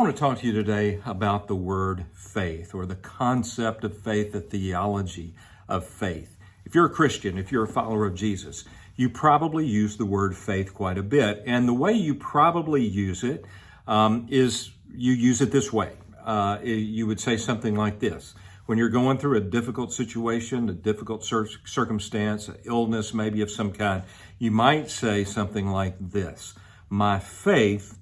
want to talk to you today about the word faith, or the concept of faith, the theology of faith. If you're a Christian, if you're a follower of Jesus, you probably use the word faith quite a bit. And the way you probably use it is you use it this way. You would say something like this. When you're going through a difficult situation, a difficult circumstance, an illness maybe of some kind, you might say something like this: my faith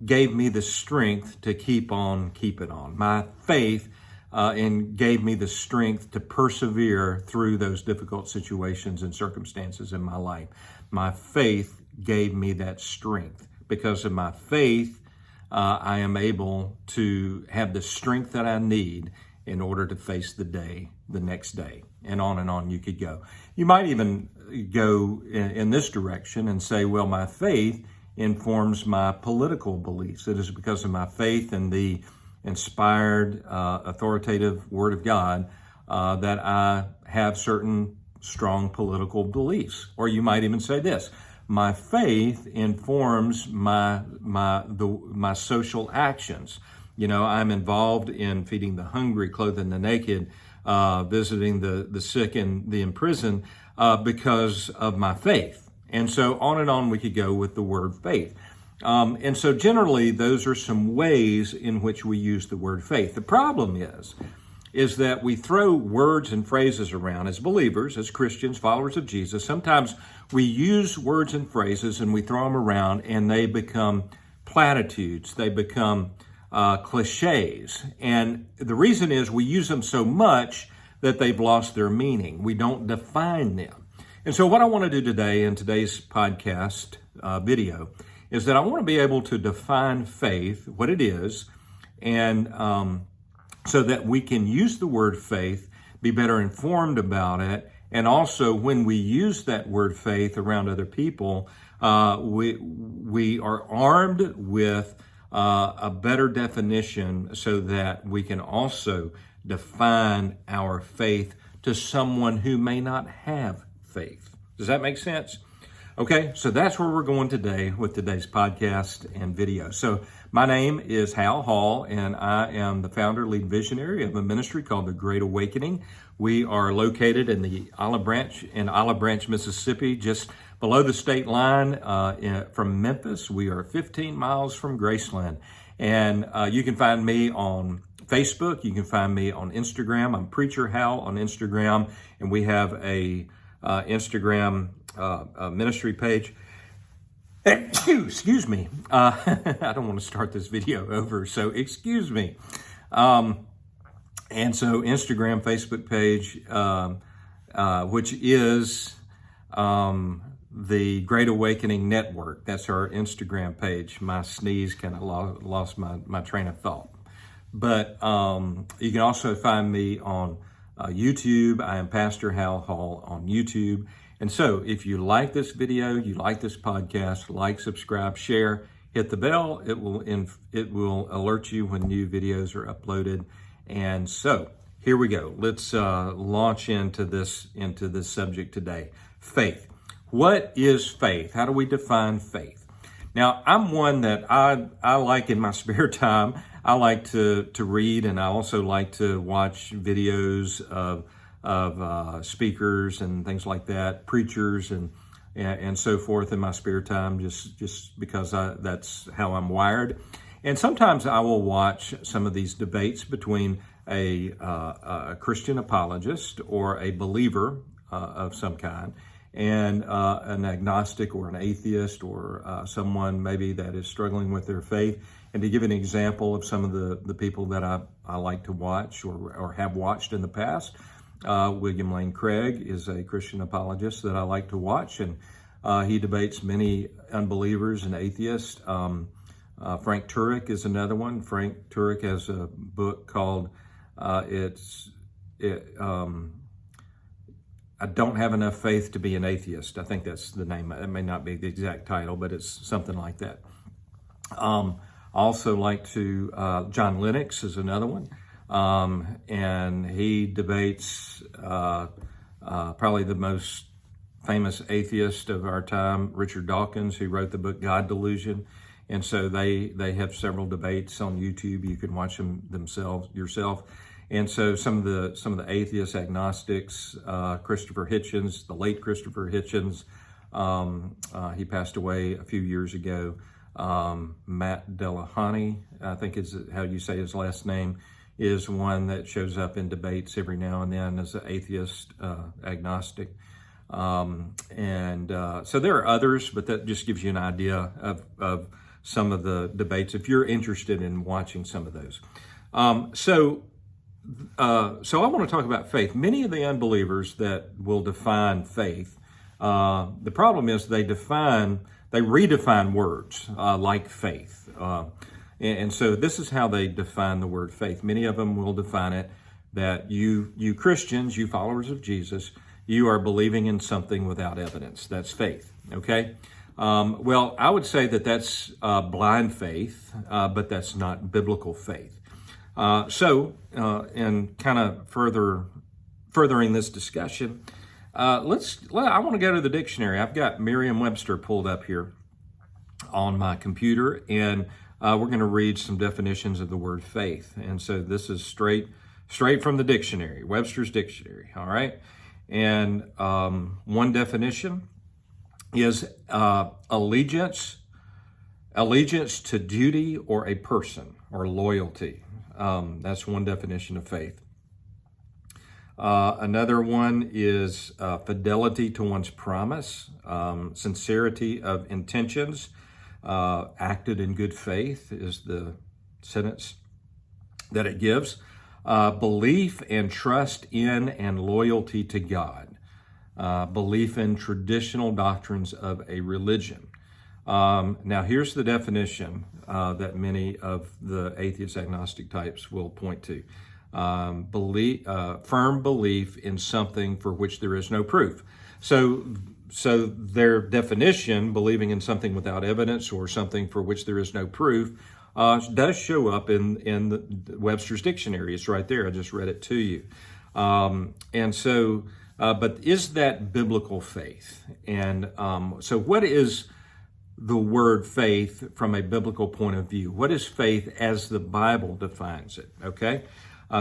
gave me the strength to keep on keeping on. My faith gave me the strength to persevere through those difficult situations and circumstances in my life. My faith gave me that strength. Because of my faith, I am able to have the strength that I need in order to face the next day, and on you could go. You might even go in this direction and say, well, my faith informs my political beliefs. It is because of my faith in the inspired, authoritative Word of God that I have certain strong political beliefs. Or you might even say this: my faith informs my social actions. You know, I'm involved in feeding the hungry, clothing the naked, visiting the sick and the imprisoned because of my faith. And so on we could go with the word faith. And so generally, those are some ways in which we use the word faith. The problem is that we throw words and phrases around as believers, as Christians, followers of Jesus. Sometimes we use words and phrases and we throw them around and they become platitudes. They become cliches. And the reason is we use them so much that they've lost their meaning. We don't define them. And so what I want to do today in today's podcast video is that I want to be able to define faith, what it is, and so that we can use the word faith, be better informed about it, and also when we use that word faith around other people, we are armed with a better definition so that we can also define our faith to someone who may not have faith. Does that make sense? Okay, so that's where we're going today with today's podcast and video. So my name is Hal Hall, and I am the founder, lead visionary of a ministry called The Great Awakening. We are located in the Olive Branch, Mississippi, just below the state line from Memphis. We are 15 miles from Graceland. And you can find me on Facebook. You can find me on Instagram. I'm Preacher Hal on Instagram, and we have a Instagram ministry page. Excuse me. I don't want to start this video over, so excuse me. And so Instagram, Facebook page, which is the Great Awakening Network. That's our Instagram page. My sneeze kind of lost my train of thought. But you can also find me on YouTube. I am Pastor Hal Hall on YouTube. And so if you like this video, you like this podcast, like, subscribe, share, hit the bell. It will alert you when new videos are uploaded. And so here we go. Let's launch into this subject today. Faith. What is faith? How do we define faith? Now, I'm one that I like in my spare time. I like to read, and I also like to watch videos of speakers and things like that, preachers and so forth in my spare time, just because that's how I'm wired. And sometimes I will watch some of these debates between a Christian apologist or a believer of some kind and an agnostic or an atheist or someone maybe that is struggling with their faith. And to give an example of some of the people that I like to watch or have watched in the past, William Lane Craig is a Christian apologist that I like to watch, and he debates many unbelievers and atheists. Frank Turek is another one. Frank Turek has a book called I Don't Have Enough Faith to Be an Atheist. I think that's the name. It may not be the exact title, but it's something like that. Also like to, John Lennox is another one. And he debates probably the most famous atheist of our time, Richard Dawkins, who wrote the book God Delusion. And so they have several debates on YouTube. You can watch them yourself. And so some of the atheists, agnostics, Christopher Hitchens, the late Christopher Hitchens, he passed away a few years ago. Matt Delahunty, I think is how you say his last name, is one that shows up in debates every now and then as an atheist, agnostic. So there are others, but that just gives you an idea of some of the debates if you're interested in watching some of those. So I want to talk about faith. Many of the unbelievers that will define faith, the problem is they redefine words like faith. And so this is how they define the word faith. Many of them will define it that you Christians, you followers of Jesus, you are believing in something without evidence. That's faith, okay? Well, I would say that that's blind faith, but that's not biblical faith. And kind of furthering this discussion, I want to go to the dictionary. I've got Merriam-Webster pulled up here on my computer, and we're going to read some definitions of the word faith. And so this is straight from the dictionary, Webster's dictionary, all right? And one definition is allegiance to duty or a person, or loyalty. That's one definition of faith. Another one is fidelity to one's promise, sincerity of intentions, acted in good faith is the sentence that it gives. Belief and trust in and loyalty to God. Belief in traditional doctrines of a religion. Now, here's the definition that many of the atheist agnostic types will point to. Firm belief in something for which there is no proof. So their definition, believing in something without evidence or something for which there is no proof, does show up in the Webster's dictionary. It's right there. I just read it to you. But is that biblical faith? And so what is the word faith from a biblical point of view? What is faith as the Bible defines it? Okay.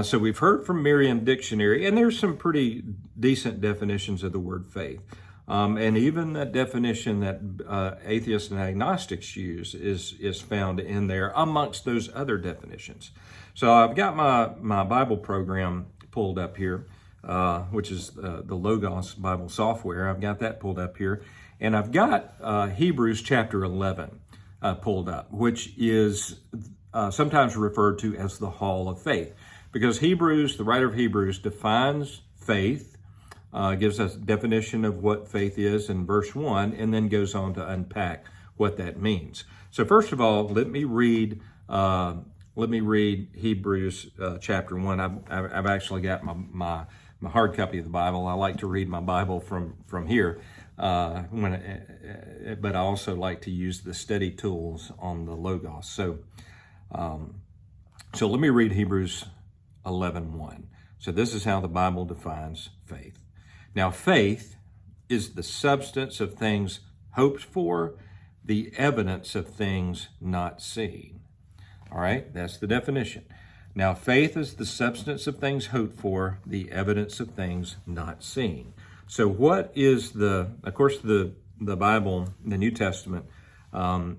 So we've heard from Merriam Dictionary, and there's some pretty decent definitions of the word faith. And even that definition that atheists and agnostics use is found in there amongst those other definitions. So I've got my Bible program pulled up here, which is the Logos Bible software. I've got that pulled up here. And I've got Hebrews chapter 11 pulled up, which is sometimes referred to as the Hall of Faith. Because Hebrews, the writer of Hebrews, defines faith, gives us a definition of what faith is in verse 1, and then goes on to unpack what that means. So first of all, let me read Hebrews chapter 1. I've actually got my hard copy of the Bible. I like to read my Bible from here, but I also like to use the study tools on the Logos. So let me read Hebrews 11:1. So this is how the Bible defines faith. Now, faith is the substance of things hoped for, the evidence of things not seen. All right, that's the definition. Now, faith is the substance of things hoped for, the evidence of things not seen. So what is of course, the Bible, the New Testament,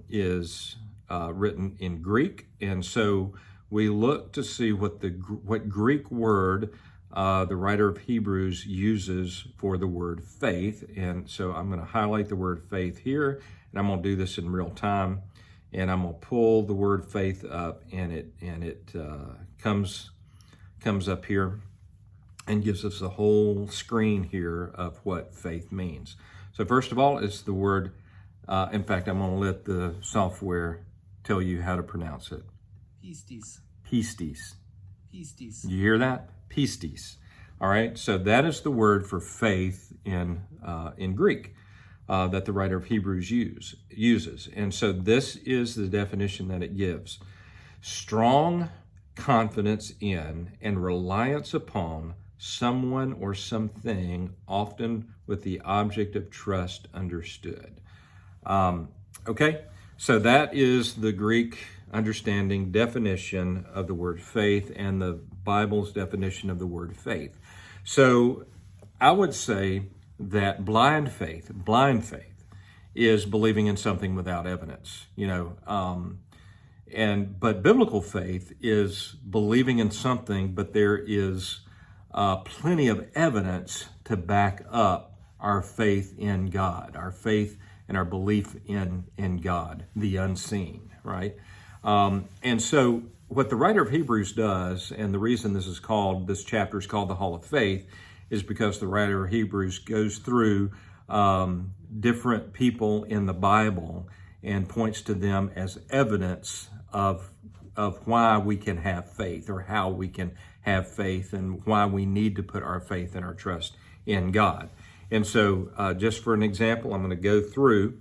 is written in Greek, and so we look to see what Greek word the writer of Hebrews uses for the word faith. And so I'm going to highlight the word faith here, and I'm going to do this in real time. And I'm going to pull the word faith up, and it comes up here and gives us a whole screen here of what faith means. So first of all, it's the word. In fact, I'm going to let the software tell you how to pronounce it. Pistis. Pistis. Pistis. You hear that? Pistis. All right. So that is the word for faith in Greek that the writer of Hebrews uses. And so this is the definition that it gives: strong confidence in and reliance upon someone or something, often with the object of trust understood. Okay. So that is the Greek understanding definition of the word faith and the Bible's definition of the word faith. So I would say that blind faith is believing in something without evidence, but biblical faith is believing in something, but there is plenty of evidence to back up our faith in God, our faith and our belief in God, the unseen, right? And so what the writer of Hebrews does, and the reason this chapter is called the Hall of Faith, is because the writer of Hebrews goes through different people in the Bible and points to them as evidence of why we can have faith, or how we can have faith, and why we need to put our faith and our trust in God. And so just for an example, I'm going to go through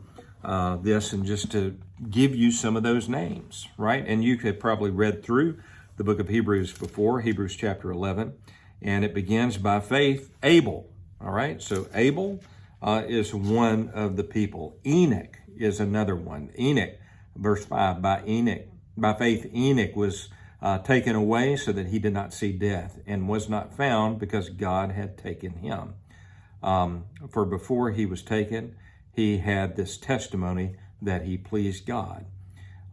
this and just to give you some of those names, right? And you have probably read through the book of Hebrews before, Hebrews chapter 11, and it begins by faith, Abel, all right? So Abel is one of the people. Enoch is another one. Enoch, verse 5, by faith Enoch was taken away so that he did not see death, and was not found because God had taken him. For before he was taken, he had this testimony that he pleased God.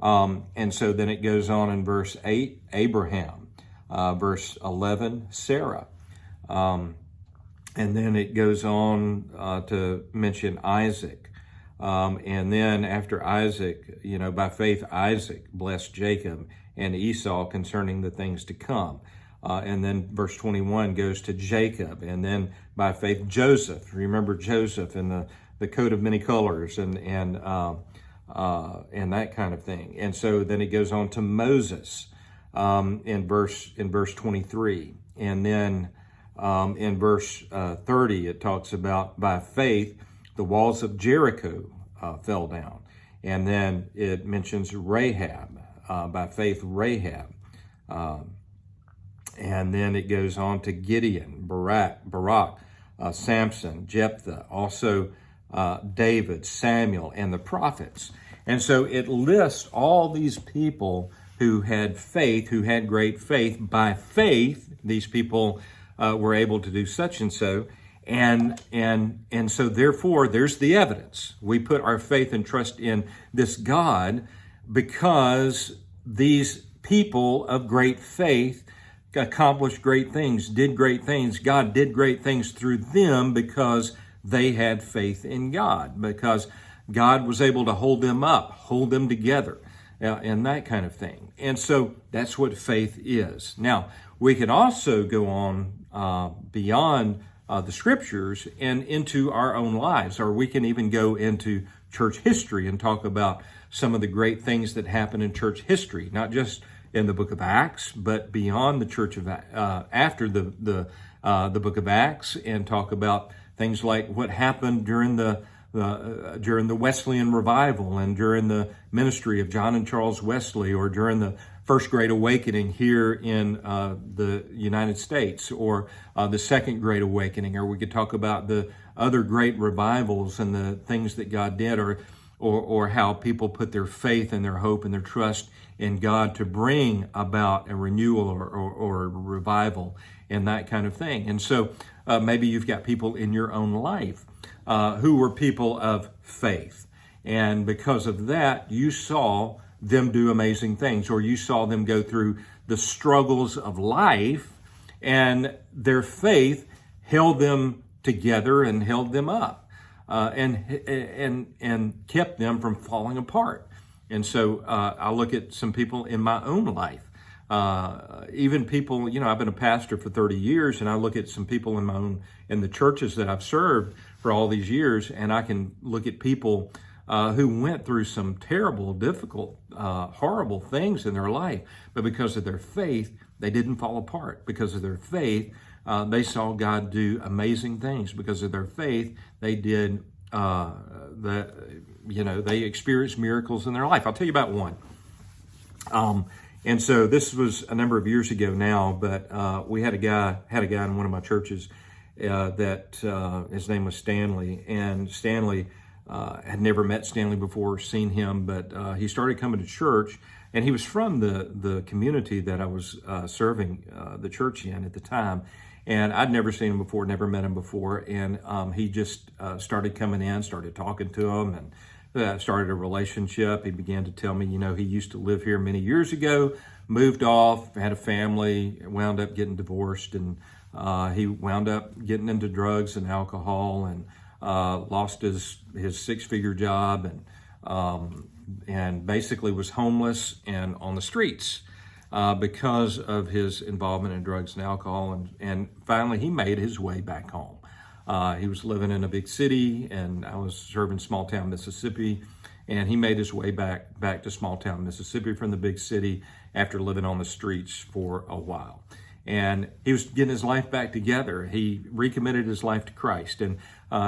And so then it goes on in verse 8, Abraham, verse 11, Sarah. And then it goes on to mention Isaac. And then after Isaac, by faith, Isaac blessed Jacob and Esau concerning the things to come. And then verse 21 goes to Jacob. And then by faith, Joseph. Remember Joseph and the coat of many colors and that kind of thing. And so then it goes on to Moses in verse 23. And then in verse 30, it talks about by faith, the walls of Jericho fell down. And then it mentions Rahab, by faith, Rahab. And then it goes on to Gideon, Barak, Samson, Jephthah, also David, Samuel, and the prophets. And so it lists all these people who had faith, who had great faith. By faith, these people were able to do such and so. And so therefore, there's the evidence. We put our faith and trust in this God because these people of great faith accomplished great things, did great things. God did great things through them because they had faith in God, because God was able to hold them up, hold them together, and that kind of thing. And so that's what faith is. Now, we can also go on beyond the scriptures and into our own lives, or we can even go into church history and talk about some of the great things that happen in church history, not just in the book of Acts, but beyond the church of after the book of Acts, and talk about things like what happened during the Wesleyan revival and during the ministry of John and Charles Wesley, or during the First Great Awakening here in the United States, or the Second Great Awakening, or we could talk about the other great revivals and the things that God did, or how people put their faith and their hope and their trust in God to bring about a renewal or a revival and that kind of thing. And so maybe you've got people in your own life who were people of faith. And because of that, you saw them do amazing things, or you saw them go through the struggles of life, and their faith held them together and held them up and kept them from falling apart. And so I look at some people in my own life, even people, I've been a pastor for 30 years, and I look at some people in the churches that I've served for all these years, and I can look at people who went through some terrible, difficult, horrible things in their life. But because of their faith, they didn't fall apart. Because of their faith, they saw God do amazing things. Because of their faith, they did they experienced miracles in their life. I'll tell you about one. And so this was a number of years ago now, but we had a guy in one of my churches that his name was Stanley, and Stanley had never met Stanley before, seen him, but he started coming to church, and he was from the community that I was serving the church in at the time. And I'd never seen him before, never met him before. And he just started coming in, started talking to him, and started a relationship. He began to tell me, he used to live here many years ago, moved off, had a family, wound up getting divorced, and he wound up getting into drugs and alcohol, and lost his six-figure job, and basically was homeless and on the streets because of his involvement in drugs and alcohol. And finally, he made his way back home. He was living in a big city, and I was serving small town Mississippi, and he made his way back to small town Mississippi from the big city after living on the streets for a while. And he was getting his life back together. He recommitted his life to Christ, and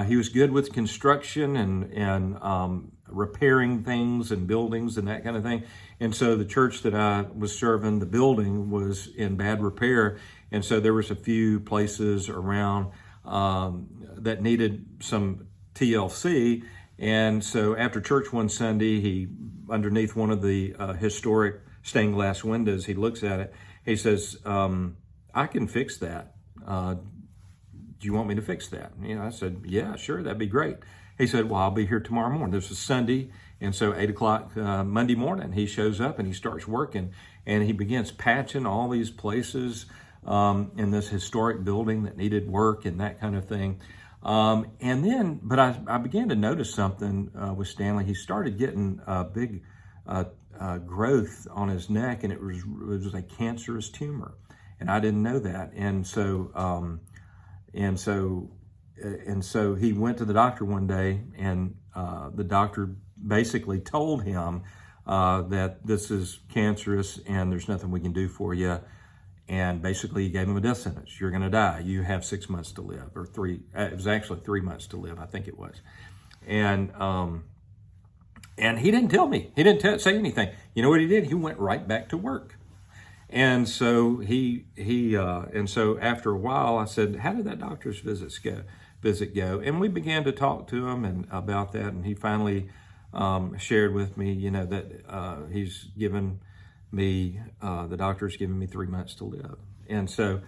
he was good with construction and repairing things and buildings and that kind of thing. And so the church that I was serving, the building was in bad repair, and so there was a few places around that needed some TLC. And so after church one Sunday, he, underneath one of the historic stained glass windows, he looks at it. He says, I can fix that. Do you want me to fix that? I said, yeah, sure, that'd be great. He said, well, I'll be here tomorrow morning. This was Sunday, and so 8 o'clock Monday morning, he shows up and he starts working, and he begins patching all these places in this historic building that needed work and that kind of thing. But I began to notice something with Stanley. He started getting a big growth on his neck, and it was a cancerous tumor, and I didn't know that. And so he went to the doctor one day, and the doctor basically told him that this is cancerous and there's nothing we can do for you. And basically he gave him a death sentence. You're going to die. You have 6 months to live, or three. It was actually 3 months to live, I think it was. And he didn't tell me. He didn't say anything. You know what he did? He went right back to work. And so so after a while, I said, "How did that doctor's visit go?" And we began to talk to him and about that. And he finally shared with me, that he's given me, the doctor's given me 3 months to live. And so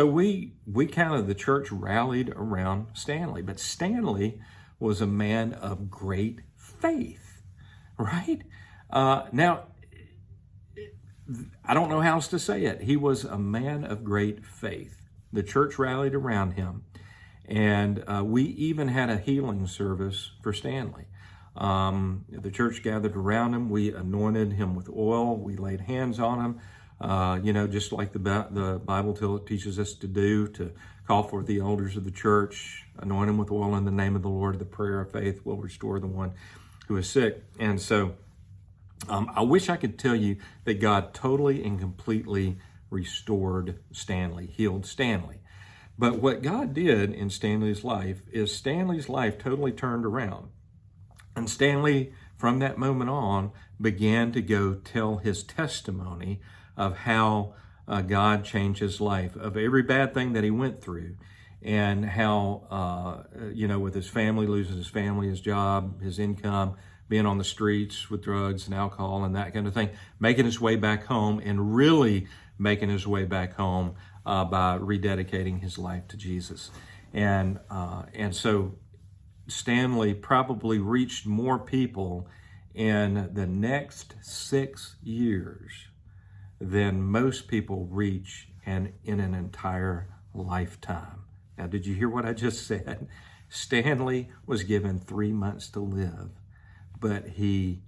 we kind of, the church rallied around Stanley. But Stanley was a man of great faith, right? Now, I don't know how else to say it. He was a man of great faith. The church rallied around him, and we even had a healing service for Stanley. The church gathered around him. We anointed him with oil. We laid hands on him, just like the Bible teaches us to do, to call forth the elders of the church, anoint him with oil in the name of the Lord. The prayer of faith will restore the one who is sick. And so I wish I could tell you that God totally and completely restored Stanley, healed Stanley. But what God did in Stanley's life is Stanley's life totally turned around. And Stanley, from that moment on, began to go tell his testimony of how God changed his life, of every bad thing that he went through, and how, with his family, losing his family, his job, his income, being on the streets with drugs and alcohol and that kind of thing, making his way back home, and really making his way back home by rededicating his life to Jesus. And so Stanley probably reached more people in the next 6 years than most people reach in an entire lifetime. Now, did you hear what I just said? Stanley was given 3 months to live, but he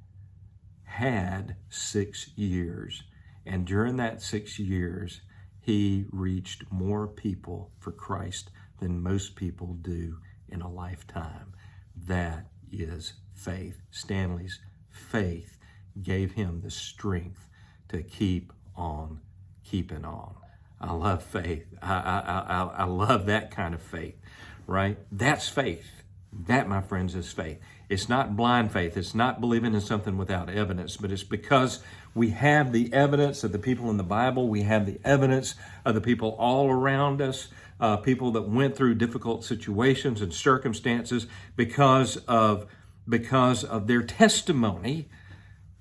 had 6 years. And during that 6 years, he reached more people for Christ than most people do in a lifetime. That is faith. Stanley's faith gave him the strength to keep on keeping on. I love faith. I love that kind of faith, right? That's faith. That, my friends, is faith. It's not blind faith. It's not believing in something without evidence, but it's because we have the evidence of the people in the Bible. We have the evidence of the people all around us, people that went through difficult situations and circumstances because of their testimony,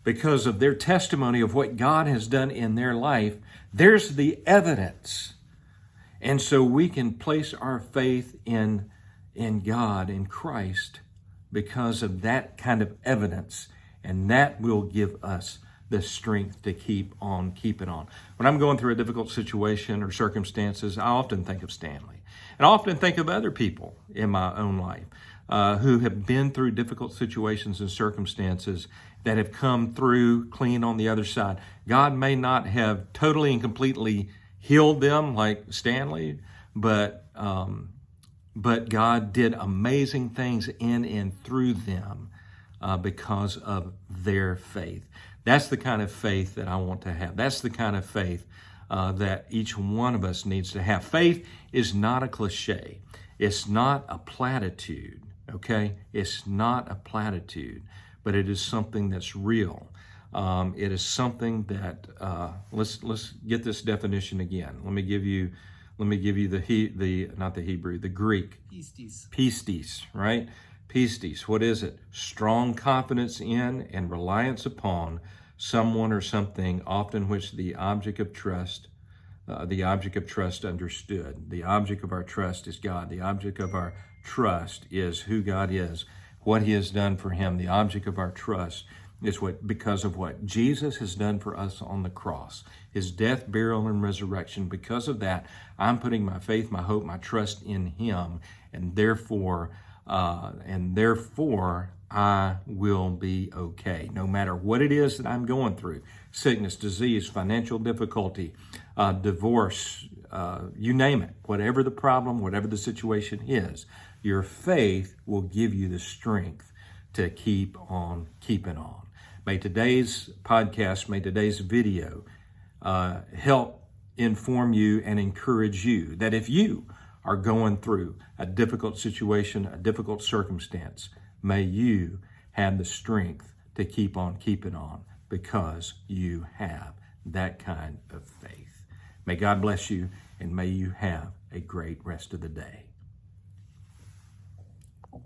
because of their testimony of what God has done in their life. There's the evidence. And so we can place our faith in God, in Christ, because of that kind of evidence. And that will give us the strength to keep on keeping on. When I'm going through a difficult situation or circumstances, I often think of Stanley. And I often think of other people in my own life who have been through difficult situations and circumstances that have come through clean on the other side. God may not have totally and completely healed them like Stanley, but God did amazing things in and through them because of their faith. That's the kind of faith that I want to have. That's the kind of faith that each one of us needs to have. Faith is not a cliche. It's not a platitude, okay? It's not a platitude, but it is something that's real. It is something that, let's get this definition again. Let me give you the Greek. Pistis. Pistis, right? Pistis, what is it? Strong confidence in and reliance upon someone or something, often which the object of trust understood. The object of our trust is God. The object of our trust is who God is, what He has done for Him. The object of our trust is because of what Jesus has done for us on the cross, His death, burial, and resurrection. Because of that, I'm putting my faith, my hope, my trust in Him, and therefore I will be okay. No matter what it is that I'm going through, sickness, disease, financial difficulty, divorce, you name it, whatever the problem, whatever the situation is, your faith will give you the strength to keep on keeping on. May today's podcast, may today's video help inform you and encourage you that if you are going through a difficult situation, a difficult circumstance, may you have the strength to keep on keeping on because you have that kind of faith. May God bless you, and may you have a great rest of the day.